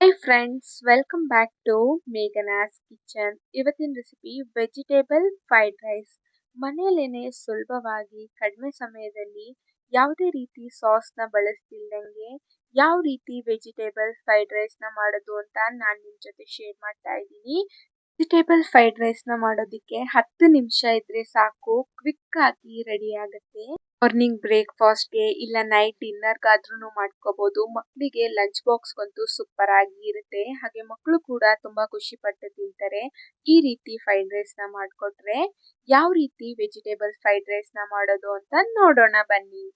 Hi friends, welcome back to Meghana's kitchen. ಇವತ್ತಿನ recipe vegetable fried rice. ಮನೆಯಲ್ಲೇನೆ ಸುಲಭವಾಗಿ ಕಡಿಮೆ ಸಮಯದಲ್ಲಿ ಯಾವುದೇ ರೀತಿ ಸಾಸ್ನ ಬಳಸ್ತಿಲ್ದಂಗೆ ಯಾವ ರೀತಿ ವೆಜಿಟೇಬಲ್ ಫ್ರೈಡ್ ರೈಸ್ನ ಮಾಡೋದು ಅಂತ ನಾನು ನಿಮ್ಮ ಜೊತೆ ಶೇರ್ ಮಾಡ್ತಾ ಇದ್ದೀನಿ. ವೆಜಿಟೇಬಲ್ ಫ್ರೈಡ್ ರೈಸ್ನ ಮಾಡೋದಕ್ಕೆ 10 ನಿಮಿಷ ಇದ್ರೆ ಸಾಕು, ಕ್ವಿಕ್ ಆಗಿ ರೆಡಿ ಆಗುತ್ತೆ. ಮಾರ್ನಿಂಗ್ ಬ್ರೇಕ್ಫಾಸ್ಟ್ಗೆ ಇಲ್ಲ ನೈಟ್ ಡಿನ್ನರ್ಗಾದ್ರೂ ಮಾಡ್ಕೋಬಹುದು. ಮಕ್ಕಳಿಗೆ ಲಂಚ್ ಬಾಕ್ಸ್ಗಂತೂ ಸೂಪರ್ ಆಗಿ ಇರುತ್ತೆ. ಹಾಗೆ ಮಕ್ಕಳು ಕೂಡ ತುಂಬಾ ಖುಷಿ ಪಟ್ಟು ತಿಂತಾರೆ ಈ ರೀತಿ ಫ್ರೈಡ್ ರೈಸ್ನ ಮಾಡಿಕೊಟ್ರೆ. ಯಾವ ರೀತಿ ವೆಜಿಟೇಬಲ್ ಫ್ರೈಡ್ ರೈಸ್ನ ಮಾಡೋದು ಅಂತ ನೋಡೋಣ ಬನ್ನಿ.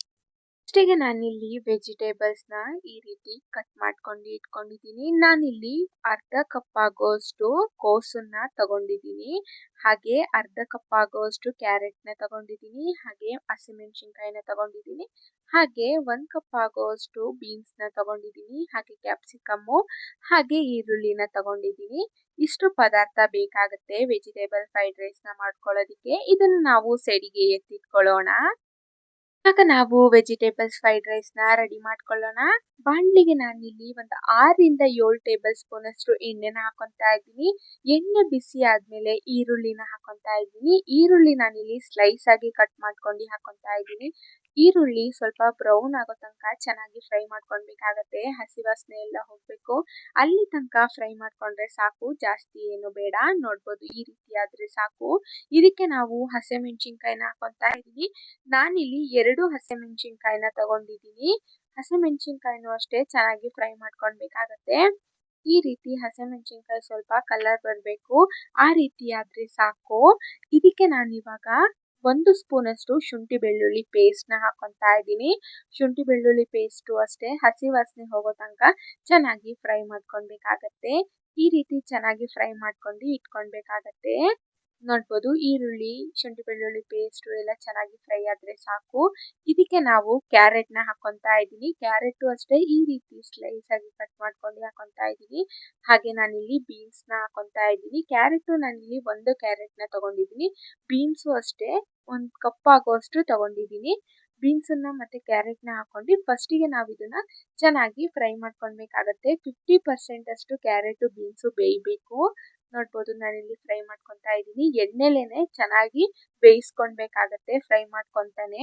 ಫಸ್ಟಿಗೆ ನಾನಿಲ್ಲಿ ವೆಜಿಟೇಬಲ್ಸ್ನ ಈ ರೀತಿ ಕಟ್ ಮಾಡ್ಕೊಂಡು ಇಟ್ಕೊಂಡಿದ್ದೀನಿ. ನಾನಿಲ್ಲಿ ಅರ್ಧ ಕಪ್ ಆಗೋಷ್ಟು ಕೋಸನ್ನ ತಗೊಂಡಿದ್ದೀನಿ, ಹಾಗೆ ಅರ್ಧ ಕಪ್ ಆಗೋಷ್ಟು ಕ್ಯಾರೆಟ್ನ ತಗೊಂಡಿದ್ದೀನಿ, ಹಾಗೆ ಹಸಿಮೆಣಸಿನ್ಕಾಯಿನ ತಗೊಂಡಿದ್ದೀನಿ, ಹಾಗೆ 1 ಕಪ್ ಆಗೋಷ್ಟು ಬೀನ್ಸ್ನ ತಗೊಂಡಿದ್ದೀನಿ, ಹಾಗೆ ಕ್ಯಾಪ್ಸಿಕಮ್ಮು, ಹಾಗೆ ಈರುಳ್ಳಿನ ತಗೊಂಡಿದ್ದೀನಿ. ಇಷ್ಟು ಪದಾರ್ಥ ಬೇಕಾಗುತ್ತೆ ವೆಜಿಟೇಬಲ್ ಫ್ರೈಡ್ ರೈಸ್ನ ಮಾಡ್ಕೊಳ್ಳೋದಕ್ಕೆ. ಇದನ್ನು ನಾವು ಸೈಡಿಗೆ ಎತ್ತಿಟ್ಕೊಳ್ಳೋಣ. ಇವಾಗ ನಾವು ವೆಜಿಟೇಬಲ್ಸ್ ಫ್ರೈಡ್ ರೈಸ್ನ ರೆಡಿ ಮಾಡ್ಕೊಳ್ಳೋಣ. ಬಾಣಲಿಗೆ ನಾನಿಲ್ಲಿ ಒಂದು 6ರಿಂದ 7 ಟೇಬಲ್ ಸ್ಪೂನ್ ಅಷ್ಟು ಎಣ್ಣೆನ ಹಾಕೊತಾ ಇದ್ದೀನಿ. ಎಣ್ಣೆ ಬಿಸಿ ಆದ್ಮೇಲೆ ಈರುಳ್ಳಿನ ಹಾಕೊತಾ ಇದ್ದೀನಿ. ಈರುಳ್ಳಿ ನಾನಿಲ್ಲಿ ಸ್ಲೈಸ್ ಆಗಿ ಕಟ್ ಮಾಡ್ಕೊಂಡು ಹಾಕೊತಾ ಇದ್ದೀನಿ. ಈರುಳ್ಳಿ ಸ್ವಲ್ಪ ಬ್ರೌನ್ ಆಗೋ ತನಕ ಚೆನ್ನಾಗಿ ಫ್ರೈ ಮಾಡ್ಕೊಳ್ಬೇಕಾಗತ್ತೆ. ಹಸಿ ವಾಸನೆ ಎಲ್ಲ ಹೋಗ್ಬೇಕು, ಅಲ್ಲಿ ತನಕ ಫ್ರೈ ಮಾಡ್ಕೊಂಡ್ರೆ ಸಾಕು, ಜಾಸ್ತಿ ಏನು ಬೇಡ. ನೋಡ್ಬೋದು ಈ ರೀತಿ ಆದ್ರೆ ಸಾಕು. ಇದಕ್ಕೆ ನಾವು ಹಸಿಮೆಣಸಿನ್ಕಾಯಿನ ಹಾಕೊತಾ ಇದ್ದೀನಿ. ನಾನಿಲ್ಲಿ 2 ಹಸಿಮೆಣಸಿನ್ಕಾಯಿನ ತಗೊಂಡಿದ್ದೀನಿ. ಹಸಿಮೆಣಸಿನ್ಕಾಯಿನೂ ಅಷ್ಟೇ ಚೆನ್ನಾಗಿ ಫ್ರೈ ಮಾಡ್ಕೊಳ್ಬೇಕಾಗತ್ತೆ. ಈ ರೀತಿ ಹಸಿಮೆಣಸಿನ್ಕಾಯಿ ಸ್ವಲ್ಪ ಕಲರ್ ಬರಬೇಕು, ಆ ರೀತಿ ಆದ್ರೆ ಸಾಕು. ಇದಕ್ಕೆ ನಾನು ಇವಾಗ 1 ಸ್ಪೂನ್ ಅಷ್ಟು ಶುಂಠಿ ಬೆಳ್ಳುಳ್ಳಿ ಪೇಸ್ಟ್ನ ಹಾಕೊತಾ ಇದ್ದೀನಿ. ಶುಂಠಿ ಬೆಳ್ಳುಳ್ಳಿ ಪೇಸ್ಟು ಅಷ್ಟೇ ಹಸಿ ವಾಸನೆ ಹೋಗೋ ತನಕ ಚೆನ್ನಾಗಿ ಫ್ರೈ ಮಾಡ್ಕೊಳ್ಬೇಕಾಗತ್ತೆ. ಈ ರೀತಿ ಚೆನ್ನಾಗಿ ಫ್ರೈ ಮಾಡ್ಕೊಂಡು ಇಟ್ಕೊಳ್ಬೇಕಾಗತ್ತೆ. ನೋಡ್ಬೋದು ಈರುಳ್ಳಿ, ಶುಂಠಿ ಬೆಳ್ಳುಳ್ಳಿ ಪೇಸ್ಟ್ ಎಲ್ಲ ಚೆನ್ನಾಗಿ ಫ್ರೈ ಆದ್ರೆ ಸಾಕು. ಇದಕ್ಕೆ ನಾವು ಕ್ಯಾರೆಟ್ನ ಹಾಕೊತಾ ಇದ್ದೀನಿ. ಕ್ಯಾರೆಟ್ ಅಷ್ಟೇ ಈ ರೀತಿ ಸ್ಲೈಸ್ ಆಗಿ ಕಟ್ ಮಾಡ್ಕೊಂಡು ಹಾಕೊತಾ ಇದ್ದೀನಿ. ಹಾಗೆ ನಾನಿಲ್ಲಿ ಬೀನ್ಸ್ನ ಹಾಕೊತಾ ಇದ್ದೀನಿ. ಕ್ಯಾರೆಟ್ ನಾನಿಲ್ಲಿ 1 ಕ್ಯಾರೆಟ್ನ ತಗೊಂಡಿದ್ದೀನಿ. ಬೀನ್ಸು ಅಷ್ಟೇ 1 ಕಪ್ ಆಗೋಷ್ಟು ತಗೊಂಡಿದ್ದೀನಿ. ಬೀನ್ಸನ್ನ ಮತ್ತೆ ಕ್ಯಾರೆಟ್ನ ಹಾಕೊಂಡು ಫಸ್ಟಿಗೆ ನಾವು ಇದನ್ನ ಚೆನ್ನಾಗಿ ಫ್ರೈ ಮಾಡ್ಕೊಳ್ಬೇಕಾಗತ್ತೆ. 50% ಅಷ್ಟು ಕ್ಯಾರೆಟ್ ಬೀನ್ಸು ಬೇಯಬೇಕು. ನೋಡ್ಬೋದು ನಾನಿಲ್ಲಿ ಫ್ರೈ ಮಾಡ್ಕೊತಾ ಇದ್ದೀನಿ. ಎಣ್ಣೆಲೇನೆ ಚೆನ್ನಾಗಿ ಬೇಯಿಸ್ಕೊಳ್ಬೇಕಾಗತ್ತೆ ಫ್ರೈ ಮಾಡ್ಕೊತಾನೆ.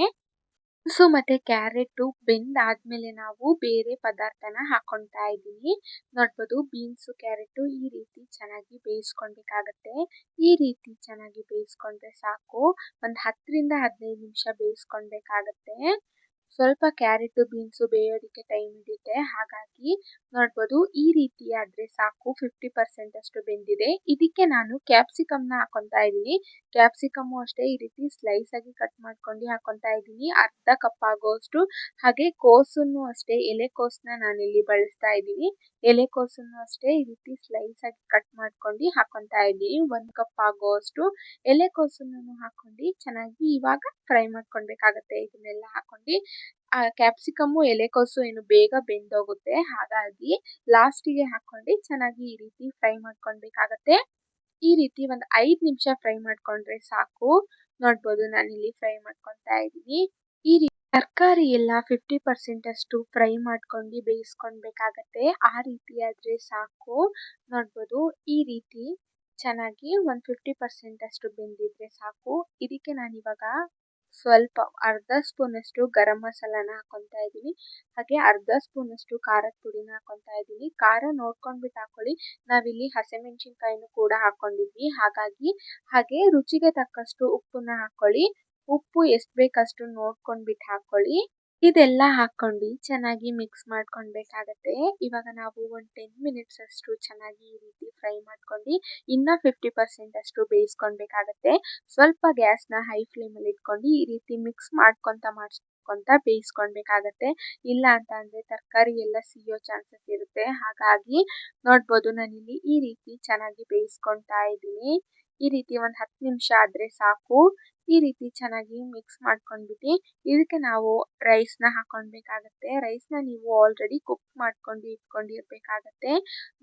ಬೀನ್ಸು ಮತ್ತೆ ಕ್ಯಾರೆಟ್ ಬೆಂದಾದ್ಮೇಲೆ ನಾವು ಬೇರೆ ಪದಾರ್ಥನ ಹಾಕೊತಾ ಇದ್ದೀನಿ. ನೋಡ್ಬೋದು ಬೀನ್ಸು ಕ್ಯಾರೆಟ್ ಈ ರೀತಿ ಚೆನ್ನಾಗಿ ಬೇಯಿಸ್ಕೊಳ್ಬೇಕಾಗತ್ತೆ. ಈ ರೀತಿ ಚೆನ್ನಾಗಿ ಬೇಯಿಸ್ಕೊಂಡ್ರೆ ಸಾಕು. ಒಂದು 10ರಿಂದ 15 ನಿಮಿಷ ಬೇಯಿಸ್ಕೊಳ್ಬೇಕಾಗತ್ತೆ. ಸ್ವಲ್ಪ ಕ್ಯಾರೆಟ್ ಬೀನ್ಸು ಬೇಯೋದಕ್ಕೆ ಟೈಮ್ ಹಿಡಿಯುತ್ತೆ, ಹಾಗಾಗಿ ನೋಡ್ಬೋದು ಈ ರೀತಿ ಆದ್ರೆ ಸಾಕು. 50% ಅಷ್ಟು ಬೆಂದಿದೆ. ಇದಕ್ಕೆ ನಾನು ಕ್ಯಾಪ್ಸಿಕಮ್ನ ಹಾಕೊತಾ ಇದ್ದೀನಿ. ಕ್ಯಾಪ್ಸಿಕಮ್ಮು ಅಷ್ಟೇ ಈ ರೀತಿ ಸ್ಲೈಸ್ ಆಗಿ ಕಟ್ ಮಾಡ್ಕೊಂಡು ಹಾಕೊತಾ ಇದ್ದೀನಿ, ಅರ್ಧ ಕಪ್ ಆಗೋಷ್ಟು. ಹಾಗೆ ಕೋಸನ್ನು ಅಷ್ಟೇ, ಎಲೆಕೋಸನ್ನ ನಾನಿಲ್ಲಿ ಬಳಸ್ತಾ ಇದ್ದೀನಿ. ಎಲೆಕೋಸನ್ನು ಅಷ್ಟೇ ಈ ರೀತಿ ಸ್ಲೈಸ್ ಆಗಿ ಕಟ್ ಮಾಡ್ಕೊಂಡು ಹಾಕೊತಾ ಇದ್ದೀನಿ. 1 ಕಪ್ ಆಗೋಷ್ಟು ಎಲೆಕೋಸನ್ನು ಹಾಕೊಂಡು ಚೆನ್ನಾಗಿ ಇವಾಗ ಫ್ರೈ ಮಾಡ್ಕೊಳ್ಬೇಕಾಗತ್ತೆ. ಇದನ್ನೆಲ್ಲ ಹಾಕೊಂಡು ಕ್ಯಾಪ್ಸಿಕಮ್ಮು ಎಲೆಕೋಸು ಏನು ಬೇಗ ಬೆಂದೋಗುತ್ತೆ, ಹಾಗಾಗಿ ಲಾಸ್ಟಿಗೆ ಹಾಕೊಂಡು ಚೆನ್ನಾಗಿ ಈ ರೀತಿ ಫ್ರೈ ಮಾಡ್ಕೊಳ್ಬೇಕಾಗತ್ತೆ. ಈ ರೀತಿ ಒಂದು 5 ನಿಮಿಷ ಫ್ರೈ ಮಾಡ್ಕೊಂಡ್ರೆ ಸಾಕು. ನೋಡ್ಬೋದು ನಾನಿಲ್ಲಿ ಫ್ರೈ ಮಾಡ್ಕೊತಾ ಇದ್ದೀನಿ. ಈ ರೀತಿ ತರಕಾರಿ ಎಲ್ಲ 50% ಅಷ್ಟು ಫ್ರೈ ಮಾಡ್ಕೊಂಡು ಬೇಯಿಸ್ಕೊಳ್ಬೇಕಾಗತ್ತೆ. ಆ ರೀತಿ ಆದ್ರೆ ಸಾಕು. ನೋಡ್ಬೋದು ಈ ರೀತಿ ಚೆನ್ನಾಗಿ ಒಂದು 50% ಅಷ್ಟು ಬೆಂದಿದ್ರೆ ಸಾಕು. ಇದಕ್ಕೆ ನಾನಿವಾಗ ಸ್ವಲ್ಪ ಅರ್ಧ ಸ್ಪೂನ್ ಅಷ್ಟು ಗರಂ ಮಸಾಲಾನ ಹಾಕೊತಾ ಇದ್ದೀನಿ. ಹಾಗೆ ಅರ್ಧ ಸ್ಪೂನ್ ಅಷ್ಟು ಖಾರದ ಪುಡಿನ ಹಾಕೊತಾ ಇದ್ದೀನಿ. ಖಾರ ನೋಡ್ಕೊಂಡ್ಬಿಟ್ಟು ಹಾಕೊಳ್ಳಿ, ನಾವಿಲ್ಲಿ ಹಸಿಮೆಣಸಿನ್ಕಾಯಿನೂ ಕೂಡ ಹಾಕೊಂಡಿದ್ವಿ ಹಾಗಾಗಿ. ಹಾಗೆ ರುಚಿಗೆ ತಕ್ಕಷ್ಟು ಉಪ್ಪನ್ನ ಹಾಕೊಳ್ಳಿ. ಉಪ್ಪು ಎಷ್ಟು ಬೇಕಷ್ಟು ನೋಡ್ಕೊಂಡ್ಬಿಟ್ಟು ಹಾಕೊಳ್ಳಿ. ಇದೆಲ್ಲ ಹಾಕೊಂಡು ಚೆನ್ನಾಗಿ ಮಿಕ್ಸ್ ಮಾಡ್ಕೊಳ್ಬೇಕಾಗತ್ತೆ. ಇವಾಗ ನಾವು ಒಂದು 10 ಮಿನಿಟ್ಸ್ ಅಷ್ಟು ಚೆನ್ನಾಗಿ ಈ ರೀತಿ ಫ್ರೈ ಮಾಡ್ಕೊಂಡು ಇನ್ನ 50% ಅಷ್ಟು ಬೇಯಿಸ್ಕೊಳ್ಬೇಕಾಗತ್ತೆ. ಸ್ವಲ್ಪ ಗ್ಯಾಸ್ನ ಹೈ ಫ್ಲೇಮಲ್ಲಿ ಇಟ್ಕೊಂಡು ಈ ರೀತಿ ಮಿಕ್ಸ್ ಮಾಡ್ಕೊಂತ ಬೇಯಿಸ್ಕೊಳ್ಬೇಕಾಗತ್ತೆ. ಇಲ್ಲ ಅಂತ ಅಂದ್ರೆ ತರಕಾರಿ ಎಲ್ಲ ಸಿಯೋ ಚಾನ್ಸಸ್ ಇರುತ್ತೆ, ಹಾಗಾಗಿ ನೋಡ್ಬೋದು ನಾನಿಲ್ಲಿ ಈ ರೀತಿ ಚೆನ್ನಾಗಿ ಬೇಯಿಸ್ಕೊಳ್ತಾ ಇದ್ದೀನಿ. ಈ ರೀತಿ ಒಂದು 10 ನಿಮಿಷ ಆದ್ರೆ ಸಾಕು. ಈ ರೀತಿ ಚೆನ್ನಾಗಿ ಮಿಕ್ಸ್ ಮಾಡ್ಕೊಂಡ್ಬಿಟ್ಟು ಇದಕ್ಕೆ ನಾವು ರೈಸ್ನ ಹಾಕೊಳ್ಬೇಕಾಗತ್ತೆ. ರೈಸ್ನ ನೀವು ಆಲ್ರೆಡಿ ಕುಕ್ ಮಾಡ್ಕೊಂಡು ಇಟ್ಕೊಂಡಿರ್ಬೇಕಾಗತ್ತೆ.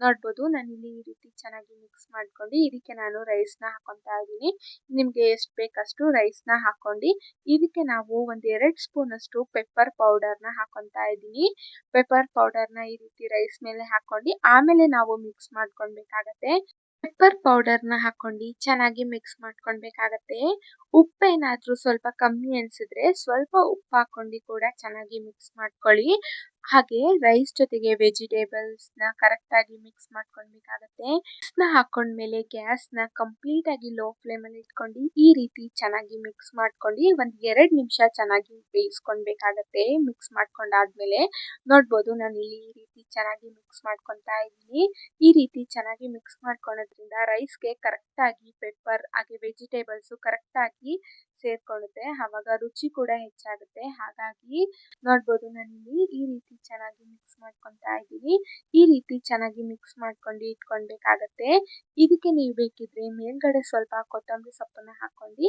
ನೋಡ್ಬೋದು ನಾನಿಲ್ಲಿ ಈ ರೀತಿ ಚೆನ್ನಾಗಿ ಮಿಕ್ಸ್ ಮಾಡ್ಕೊಂಡು ಇದಕ್ಕೆ ನಾನು ರೈಸ್ನ ಹಾಕೊತಾ ಇದ್ದೀನಿ. ನಿಮಗೆ ಎಷ್ಟು ಬೇಕಷ್ಟು ರೈಸ್ನ ಹಾಕೊಂಡು ಇದಕ್ಕೆ ನಾವು ಒಂದು 2 ಸ್ಪೂನ್ ಅಷ್ಟು ಪೆಪ್ಪರ್ ಪೌಡರ್ನ ಹಾಕೊತಾ ಇದ್ದೀನಿ. ಪೆಪ್ಪರ್ ಪೌಡರ್ನ ಈ ರೀತಿ ರೈಸ್ ಮೇಲೆ ಹಾಕೊಂಡು ಆಮೇಲೆ ನಾವು ಮಿಕ್ಸ್ ಮಾಡ್ಕೊಳ್ಬೇಕಾಗತ್ತೆ. ಪೆಪ್ಪರ್ ಪೌಡರ್ನ ಹಾಕೊಂಡು ಚೆನ್ನಾಗಿ ಮಿಕ್ಸ್ ಮಾಡ್ಕೊಳ್ಬೇಕಾಗತ್ತೆ. ಉಪ್ಪೇನಾದ್ರೂ ಸ್ವಲ್ಪ ಕಮ್ಮಿ ಅನ್ಸಿದ್ರೆ ಸ್ವಲ್ಪ ಉಪ್ಪು ಹಾಕೊಂಡು ಕೂಡ ಚೆನ್ನಾಗಿ ಮಿಕ್ಸ್ ಮಾಡ್ಕೊಳ್ಳಿ. ಹಾಗೆ ರೈಸ್ ಜೊತೆಗೆ ವೆಜಿಟೇಬಲ್ಸ್ನ ಕರೆಕ್ಟಾಗಿ ಮಿಕ್ಸ್ ಮಾಡ್ಕೊಳ್ಬೇಕಾಗತ್ತೆ. ರೈಸ್ನ ಹಾಕೊಂಡ್ಮೇಲೆ ಗ್ಯಾಸ್ನ ಕಂಪ್ಲೀಟ್ ಆಗಿ ಲೋ ಫ್ಲೇಮಲ್ಲಿ ಇಟ್ಕೊಂಡು ಈ ರೀತಿ ಚೆನ್ನಾಗಿ ಮಿಕ್ಸ್ ಮಾಡ್ಕೊಂಡು ಒಂದು 2 ನಿಮಿಷ ಚೆನ್ನಾಗಿ ಬೇಯಿಸ್ಕೊಳ್ಬೇಕಾಗತ್ತೆ. ಮಿಕ್ಸ್ ಮಾಡ್ಕೊಂಡಾದ್ಮೇಲೆ ನೋಡ್ಬೋದು ನಾನು ಇಲ್ಲಿ ಈ ರೀತಿ ಚೆನ್ನಾಗಿ ಮಿಕ್ಸ್ ಮಾಡ್ಕೊತಾ ಇದ್ದೀನಿ. ಈ ರೀತಿ ಚೆನ್ನಾಗಿ ಮಿಕ್ಸ್ ಮಾಡ್ಕೊಳ್ಳೋದ್ರಿಂದ ರೈಸ್ಗೆ ಕರೆಕ್ಟಾಗಿ ಪೆಪ್ಪರ್ ಹಾಗೆ ವೆಜಿಟೇಬಲ್ಸು ಕರೆಕ್ಟಾಗಿ ಸೇರ್ಕೊಳ್ಳುತ್ತೆ. ಆವಾಗ ರುಚಿ ಕೂಡ ಹೆಚ್ಚಾಗುತ್ತೆ. ಹಾಗಾಗಿ ನೋಡ್ಬೋದು ನಾನಿಲ್ಲಿ ಈ ರೀತಿ ಚೆನ್ನಾಗಿ ಮಿಕ್ಸ್ ಮಾಡ್ಕೊತಾ ಇದ್ದೀನಿ. ಈ ರೀತಿ ಚೆನ್ನಾಗಿ ಮಿಕ್ಸ್ ಮಾಡ್ಕೊಂಡು ಇಟ್ಕೊಳ್ಬೇಕಾಗತ್ತೆ. ಇದಕ್ಕೆ ನೀವು ಬೇಕಿದ್ರೆ ಮೇಲ್ಗಡೆ ಸ್ವಲ್ಪ ಕೊತ್ತಂಬರಿ ಸೊಪ್ಪನ್ನ ಹಾಕೊಂಡು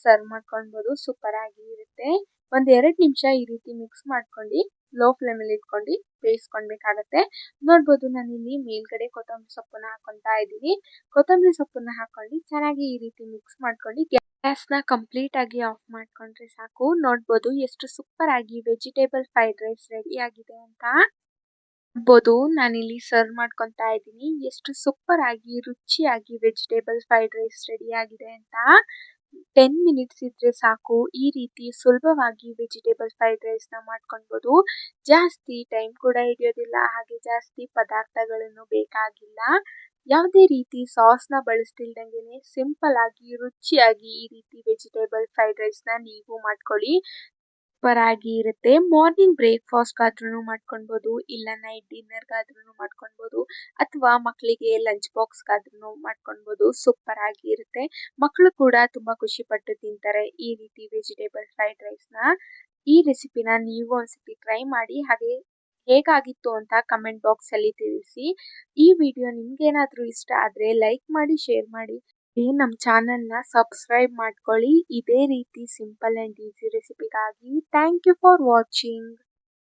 ಸರ್ವ್ ಮಾಡ್ಕೊಳ್ಬೋದು. ಸೂಪರ್ ಆಗಿ ಇರುತ್ತೆ. ಒಂದು 2 ನಿಮಿಷ ಈ ರೀತಿ ಮಿಕ್ಸ್ ಮಾಡ್ಕೊಂಡು ಲೋ ಫ್ಲೇಮಲ್ಲಿ ಇಟ್ಕೊಂಡು ಬೇಯಿಸ್ಕೊಳ್ಬೇಕಾಗತ್ತೆ. ನೋಡ್ಬೋದು ನಾನಿಲ್ಲಿ ಮೇಲ್ಗಡೆ ಕೊತ್ತಂಬರಿ ಸೊಪ್ಪನ್ನ ಹಾಕೊತಾ ಇದ್ದೀನಿ. ಕೊತ್ತಂಬರಿ ಸೊಪ್ಪನ್ನ ಹಾಕೊಂಡು ಚೆನ್ನಾಗಿ ಈ ರೀತಿ ಮಿಕ್ಸ್ ಮಾಡ್ಕೊಂಡು ಗ್ಯಾಸ್ನ ಕಂಪ್ಲೀಟ್ ಆಗಿ ಆಫ್ ಮಾಡ್ಕೊಂಡ್ರೆ ಸಾಕು. ನೋಡ್ಬೋದು ಎಷ್ಟು ಸೂಪರ್ ಆಗಿ ವೆಜಿಟೇಬಲ್ ಫ್ರೈಡ್ ರೈಸ್ ರೆಡಿ ಆಗಿದೆ ಅಂತ. ನೋಡ್ಬೋದು ನಾನಿಲ್ಲಿ ಸರ್ವ್ ಮಾಡ್ಕೊತಾ ಇದ್ದೀನಿ. ಎಷ್ಟು ಸೂಪರ್ ಆಗಿ ರುಚಿಯಾಗಿ ವೆಜಿಟೇಬಲ್ ಫ್ರೈಡ್ ರೈಸ್ ರೆಡಿ ಆಗಿದೆ ಅಂತ. 10 ಮಿನಿಟ್ಸ್ ಇದ್ರೆ ಸಾಕು ಈ ರೀತಿ ಸುಲಭವಾಗಿ ವೆಜಿಟೇಬಲ್ ಫ್ರೈಡ್ ರೈಸ್ನ ಮಾಡ್ಕೊಳ್ಬೋದು. ಜಾಸ್ತಿ ಟೈಮ್ ಕೂಡ ಹಿಡಿಯೋದಿಲ್ಲ, ಹಾಗೆ ಜಾಸ್ತಿ ಪದಾರ್ಥಗಳನ್ನು ಬೇಕಾಗಿಲ್ಲ. ಯಾವುದೇ ರೀತಿ ಸಾಸ್ನ ಬಳಸ್ತಿಲ್ದಂಗೆ ಸಿಂಪಲ್ ಆಗಿ ರುಚಿಯಾಗಿ ಈ ರೀತಿ ವೆಜಿಟೇಬಲ್ ಫ್ರೈಡ್ ರೈಸ್ನ ನೀವು ಮಾಡ್ಕೊಳ್ಳಿ. ಸೂಪರ್ ಆಗಿ ಇರುತ್ತೆ. ಮಾರ್ನಿಂಗ್ ಬ್ರೇಕ್ಫಾಸ್ಟ್ಗಾದ್ರೂ ಮಾಡ್ಕೊಳ್ಬೋದು, ಇಲ್ಲ ನೈಟ್ ಡಿನ್ನರ್ಗಾದ್ರೂ ಮಾಡ್ಕೊಳ್ಬೋದು, ಅಥವಾ ಮಕ್ಕಳಿಗೆ ಲಂಚ್ ಬಾಕ್ಸ್ಗಾದ್ರೂ ಮಾಡ್ಕೊಳ್ಬೋದು. ಸೂಪರ್ ಆಗಿ ಇರುತ್ತೆ. ಮಕ್ಕಳು ಕೂಡ ತುಂಬ ಖುಷಿಪಟ್ಟು ತಿಂತಾರೆ ಈ ರೀತಿ ವೆಜಿಟೇಬಲ್ ಫ್ರೈಡ್ ರೈಸ್ನ. ಈ ರೆಸಿಪಿನ ನೀವು ಒಂದ್ಸತಿ ಟ್ರೈ ಮಾಡಿ, ಹಾಗೆ ಹೇಗಾಗಿತ್ತು ಅಂತ ಕಮೆಂಟ್ ಬಾಕ್ಸಲ್ಲಿ ತಿಳಿಸಿ. ಈ ವಿಡಿಯೋ ನಿಮ್ಗೇನಾದರೂ ಇಷ್ಟ ಆದರೆ ಲೈಕ್ ಮಾಡಿ, ಶೇರ್ ಮಾಡಿ. ನಮ್ಮ ಚಾನಲ್ನ ಸಬ್ಸ್ಕ್ರೈಬ್ ಮಾಡ್ಕೊಳ್ಳಿ. ಇದೇ ರೀತಿ ಸಿಂಪಲ್ ಆ್ಯಂಡ್ ಈಸಿ ರೆಸಿಪಿಗಾಗಿ. Thank you for watching.